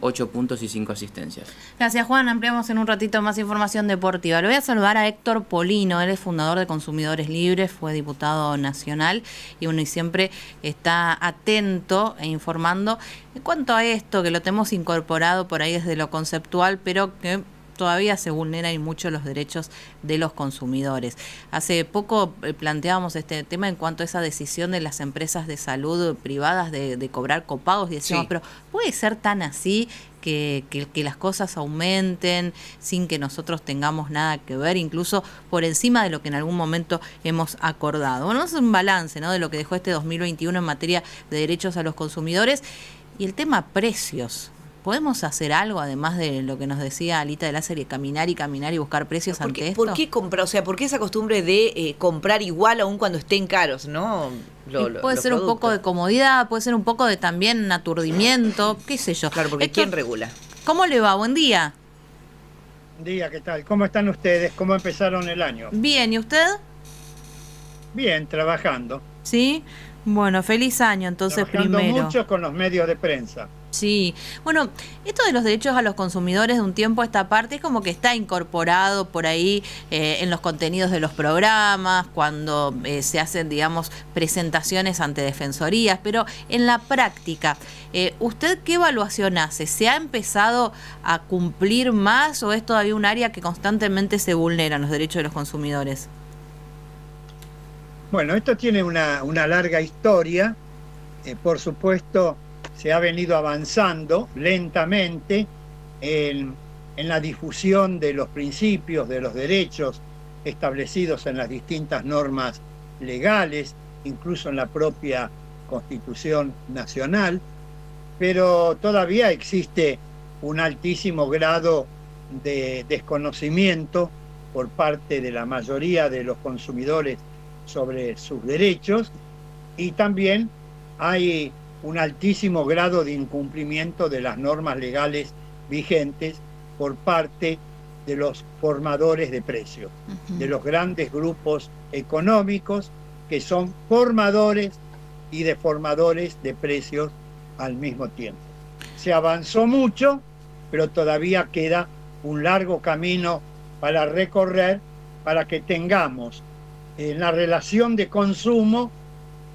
8 puntos y 5 asistencias. Gracias, Juan. Ampliamos en un ratito más información deportiva. Le voy a saludar a Héctor Polino. Él es fundador de Consumidores Libres, fue diputado nacional y bueno, y siempre está atento e informando en cuanto a esto, que lo tenemos incorporado por ahí desde lo conceptual, pero que todavía se vulneran y mucho los derechos de los consumidores. Hace poco planteábamos este tema en cuanto a esa decisión de las empresas de salud privadas de cobrar copagos y decíamos, pero ¿puede ser tan así que las cosas aumenten sin que nosotros tengamos nada que ver, incluso por encima de lo que en algún momento hemos acordado? Bueno, es un balance, ¿no?, de lo que dejó este 2021 en materia de derechos a los consumidores y el tema precios. ¿Podemos hacer algo, además de lo que nos decía Alita de Láser, caminar y buscar precios ante esto? ¿Por qué comprar? O sea, ¿por qué esa costumbre de comprar igual aún cuando estén caros, no? Puede ser un poco de comodidad, puede ser un poco de también aturdimiento, qué sé yo. Claro, porque ¿quién regula? ¿Cómo le va? Buen día. Buen día, ¿qué tal? ¿Cómo están ustedes? ¿Cómo empezaron el año? Bien, ¿y usted? Bien, trabajando. ¿Sí? Bueno, feliz año entonces trabajando primero. Mucho con los medios de prensa. Sí, bueno, esto de los derechos a los consumidores de un tiempo a esta parte es como que está incorporado por ahí en los contenidos de los programas, cuando se hacen, digamos, presentaciones ante defensorías, pero en la práctica, ¿usted qué evaluación hace? ¿Se ha empezado a cumplir más o es todavía un área que constantemente se vulneran los derechos de los consumidores? Bueno, esto tiene una larga historia, por supuesto. Se ha venido avanzando lentamente en la difusión de los principios, de los derechos establecidos en las distintas normas legales, incluso en la propia Constitución Nacional, pero todavía existe un altísimo grado de desconocimiento por parte de la mayoría de los consumidores sobre sus derechos, y también hay un altísimo grado de incumplimiento de las normas legales vigentes por parte de los formadores de precios, de los grandes grupos económicos que son formadores y deformadores de precios al mismo tiempo. Se avanzó mucho, pero todavía queda un largo camino para recorrer para que tengamos en la relación de consumo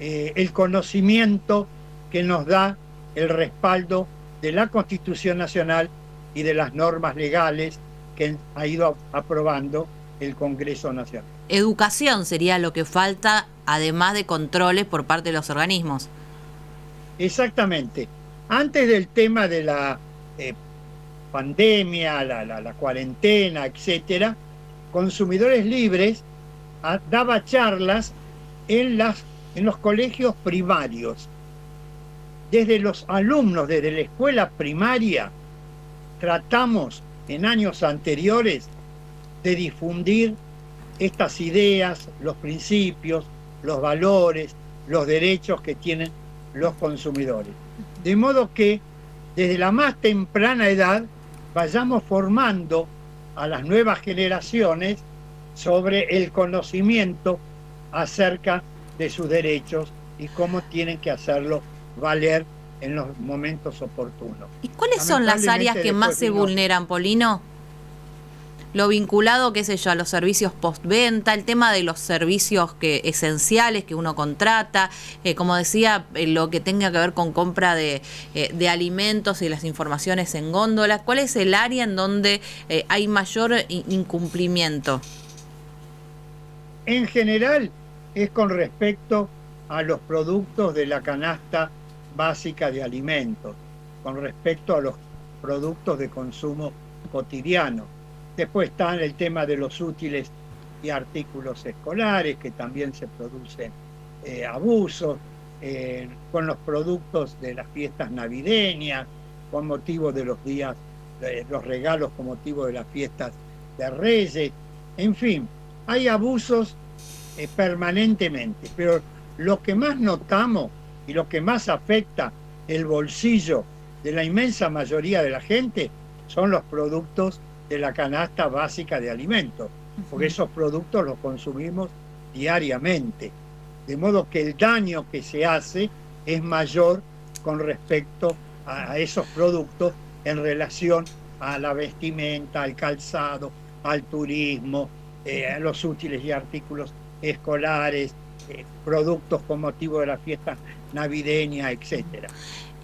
el conocimiento que nos da el respaldo de la Constitución Nacional y de las normas legales que ha ido aprobando el Congreso Nacional. Educación sería lo que falta, además de controles por parte de los organismos. Exactamente. Antes del tema de la pandemia, la cuarentena, etcétera, Consumidores Libres daba charlas en los colegios primarios. Desde los alumnos, desde la escuela primaria, tratamos en años anteriores de difundir estas ideas, los principios, los valores, los derechos que tienen los consumidores. De modo que desde la más temprana edad vayamos formando a las nuevas generaciones sobre el conocimiento acerca de sus derechos y cómo tienen que hacerlo valer en los momentos oportunos. ¿Y cuáles son las áreas que más se vulneran, Polino? Lo vinculado, qué sé yo, a los servicios postventa, el tema de los servicios esenciales que uno contrata, como decía, lo que tenga que ver con compra de alimentos y las informaciones en góndolas. ¿Cuál es el área en donde hay mayor incumplimiento? En general es con respecto a los productos de la canasta básica de alimentos, con respecto a los productos de consumo cotidiano. Después está el tema de los útiles y artículos escolares, que también se producen abusos, con los productos de las fiestas navideñas, con motivo de los días, los regalos con motivo de las fiestas de Reyes. En fin, hay abusos permanentemente, pero lo que más notamos y lo que más afecta el bolsillo de la inmensa mayoría de la gente son los productos de la canasta básica de alimentos, porque esos productos los consumimos diariamente, de modo que el daño que se hace es mayor con respecto a esos productos en relación a la vestimenta, al calzado, al turismo, a los útiles y artículos escolares, productos con motivo de la fiesta navideña, etcétera.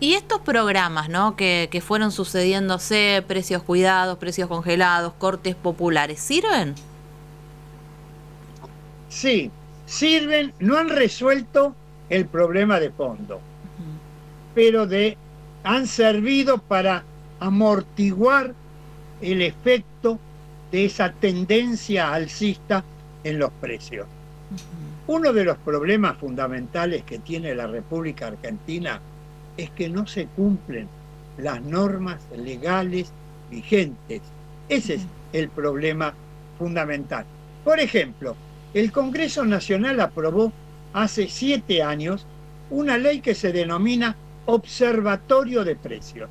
Y estos programas, ¿no?, que fueron sucediéndose, precios cuidados, precios congelados, cortes populares, ¿sirven? Sí, sirven, no han resuelto el problema de fondo, pero han servido para amortiguar el efecto de esa tendencia alcista en los precios. Uno de los problemas fundamentales que tiene la República Argentina es que no se cumplen las normas legales vigentes. Ese es el problema fundamental. Por ejemplo, el Congreso Nacional aprobó hace 7 años una ley que se denomina Observatorio de Precios.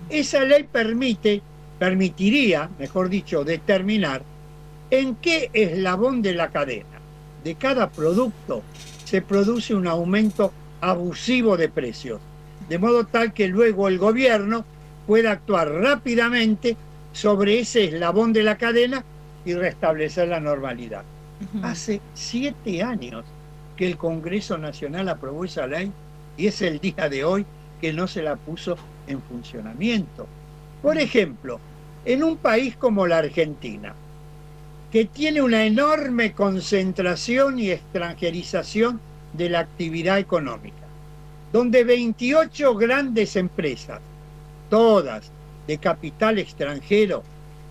Esa ley permitiría, mejor dicho, determinar en qué eslabón de la cadena de cada producto se produce un aumento abusivo de precios, de modo tal que luego el gobierno pueda actuar rápidamente sobre ese eslabón de la cadena y restablecer la normalidad. Hace 7 años que el Congreso Nacional aprobó esa ley y es el día de hoy que no se la puso en funcionamiento. Por ejemplo, en un país como la Argentina, que tiene una enorme concentración y extranjerización de la actividad económica, donde 28 grandes empresas, todas de capital extranjero,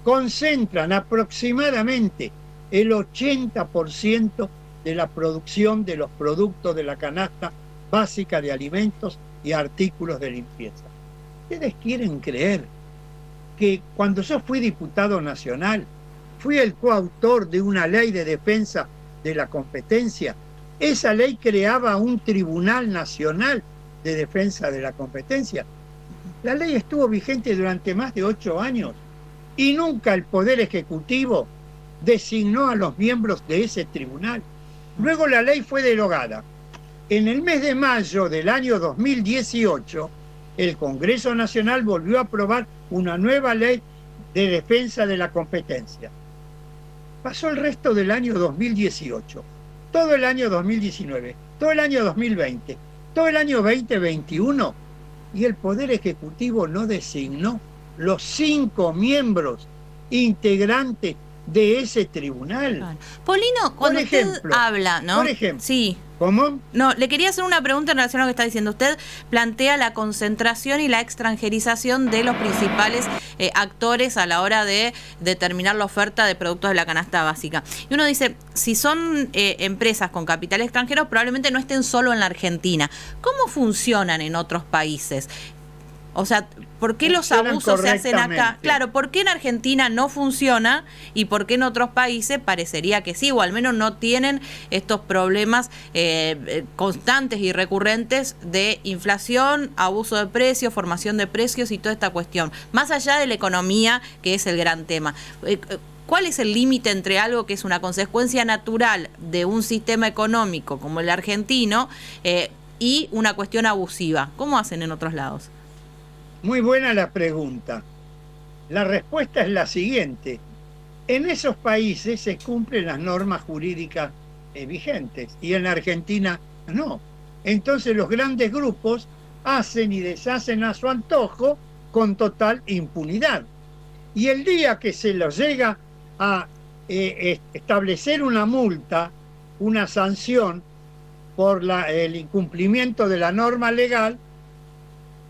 concentran aproximadamente el 80% de la producción de los productos de la canasta básica de alimentos y artículos de limpieza. ¿Ustedes quieren creer que cuando yo fui diputado nacional, fui el coautor de una ley de defensa de la competencia? Esa ley creaba un Tribunal Nacional de Defensa de la Competencia. La ley estuvo vigente durante más de 8 años y nunca el Poder Ejecutivo designó a los miembros de ese tribunal. Luego la ley fue derogada. En el mes de mayo del año 2018, el Congreso Nacional volvió a aprobar una nueva ley de defensa de la competencia. Pasó el resto del año 2018, todo el año 2019, todo el año 2020, todo el año 2021, y el Poder Ejecutivo no designó los 5 miembros integrantes de ese tribunal. Polino, cuando usted habla, ¿no? Por ejemplo. Sí. ¿Cómo? No, le quería hacer una pregunta en relación a lo que está diciendo. Usted plantea la concentración y la extranjerización de los principales actores a la hora de determinar la oferta de productos de la canasta básica. Y uno dice, si son empresas con capital extranjero, probablemente no estén solo en la Argentina. ¿Cómo funcionan en otros países? O sea, ¿por qué los abusos se hacen acá? Claro, ¿por qué en Argentina no funciona y por qué en otros países parecería que sí, o al menos no tienen estos problemas constantes y recurrentes de inflación, abuso de precios, formación de precios y toda esta cuestión? Más allá de la economía, que es el gran tema. ¿Cuál es el límite entre algo que es una consecuencia natural de un sistema económico como el argentino y una cuestión abusiva? ¿Cómo hacen en otros lados? Muy buena la pregunta. La respuesta es la siguiente. En esos países se cumplen las normas jurídicas vigentes y en la Argentina no. Entonces los grandes grupos hacen y deshacen a su antojo con total impunidad. Y el día que se los llega a establecer una multa, una sanción por el incumplimiento de la norma legal,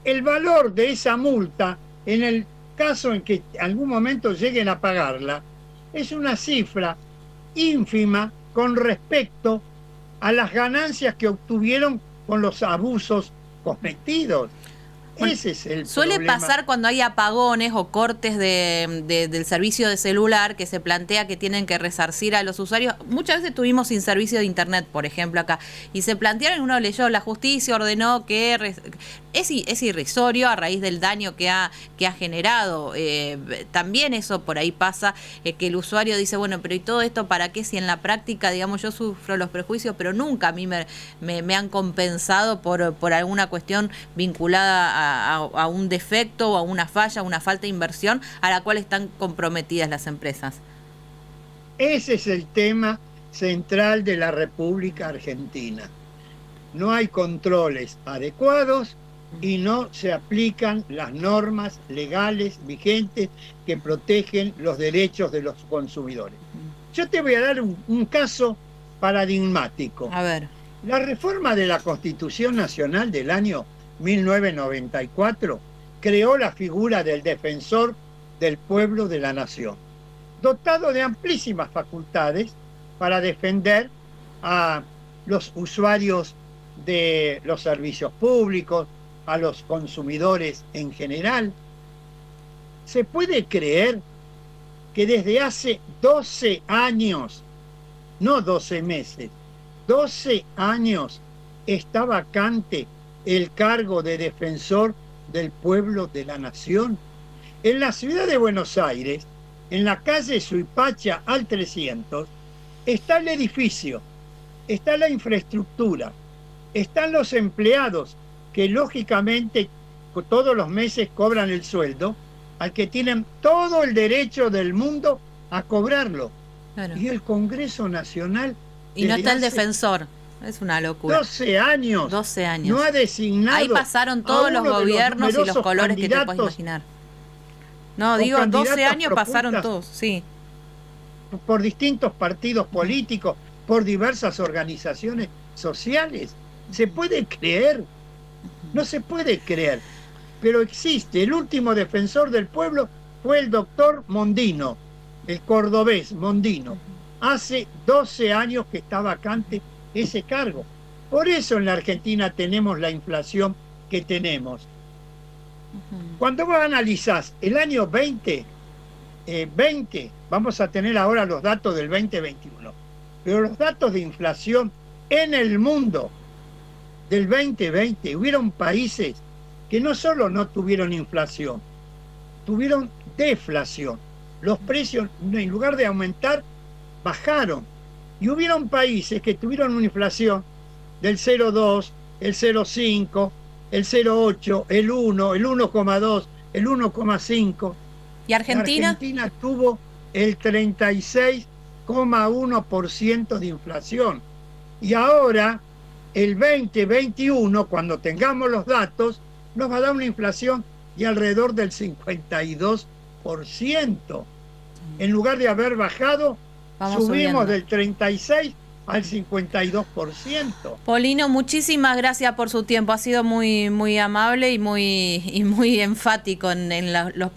el valor de esa multa, en el caso en que en algún momento lleguen a pagarla, es una cifra ínfima con respecto a las ganancias que obtuvieron con los abusos cometidos. Bueno, ese es el suele problema. Pasar cuando hay apagones o cortes del servicio de celular, que se plantea que tienen que resarcir a los usuarios. Muchas veces estuvimos sin servicio de internet, por ejemplo, acá, y se plantearon, uno leyó, la justicia ordenó que es irrisorio a raíz del daño que ha generado. También eso por ahí pasa, que el usuario dice, bueno, pero ¿y todo esto para qué? Si en la práctica, digamos, yo sufro los prejuicios, pero nunca a mí me han compensado por alguna cuestión vinculada a un defecto o a una falla, una falta de inversión a la cual están comprometidas las empresas. Ese es el tema central de la República Argentina. No hay controles adecuados y no se aplican las normas legales vigentes que protegen los derechos de los consumidores. Yo te voy a dar un caso paradigmático. A ver. La reforma de la Constitución Nacional del año 1994 creó la figura del defensor del pueblo de la nación, dotado de amplísimas facultades para defender a los usuarios de los servicios públicos, a los consumidores en general. ¿Se puede creer que desde hace 12 años, no 12 meses, 12 años está vacante el cargo de defensor del pueblo de la nación? En la ciudad de Buenos Aires, en la calle Suipacha al 300, está el edificio, está la infraestructura, están los empleados que lógicamente todos los meses cobran el sueldo, al que tienen todo el derecho del mundo a cobrarlo. Claro. Y el Congreso Nacional... Y no está el defensor. Es una locura. 12 años. 12 años. No ha designado... Ahí pasaron todos los gobiernos y los colores que te puedes imaginar. No, digo, 12 años pasaron todos, sí. Por distintos partidos políticos, por diversas organizaciones sociales. ¿Se puede creer? No se puede creer. Pero existe. El último defensor del pueblo fue el doctor Mondino, el cordobés Mondino. Hace 12 años que está vacante ese cargo. Por eso en la Argentina tenemos la inflación que tenemos. Cuando vos analizás el año 20, vamos a tener ahora los datos del 2021, pero los datos de inflación en el mundo del 2020, hubieron países que no solo no tuvieron inflación, tuvieron deflación. Los precios, en lugar de aumentar, bajaron. Y hubieron países que tuvieron una inflación del 0,2, el 0,5, el 0,8, el 1, el 1,2, el 1,5. ¿Y Argentina? Argentina tuvo el 36,1% de inflación. Y ahora, el 2021, cuando tengamos los datos, nos va a dar una inflación de alrededor del 52%. En lugar de haber bajado, subimos del 36 al 52%. Polino, muchísimas gracias por su tiempo. Ha sido muy, muy amable y muy enfático en los problemas.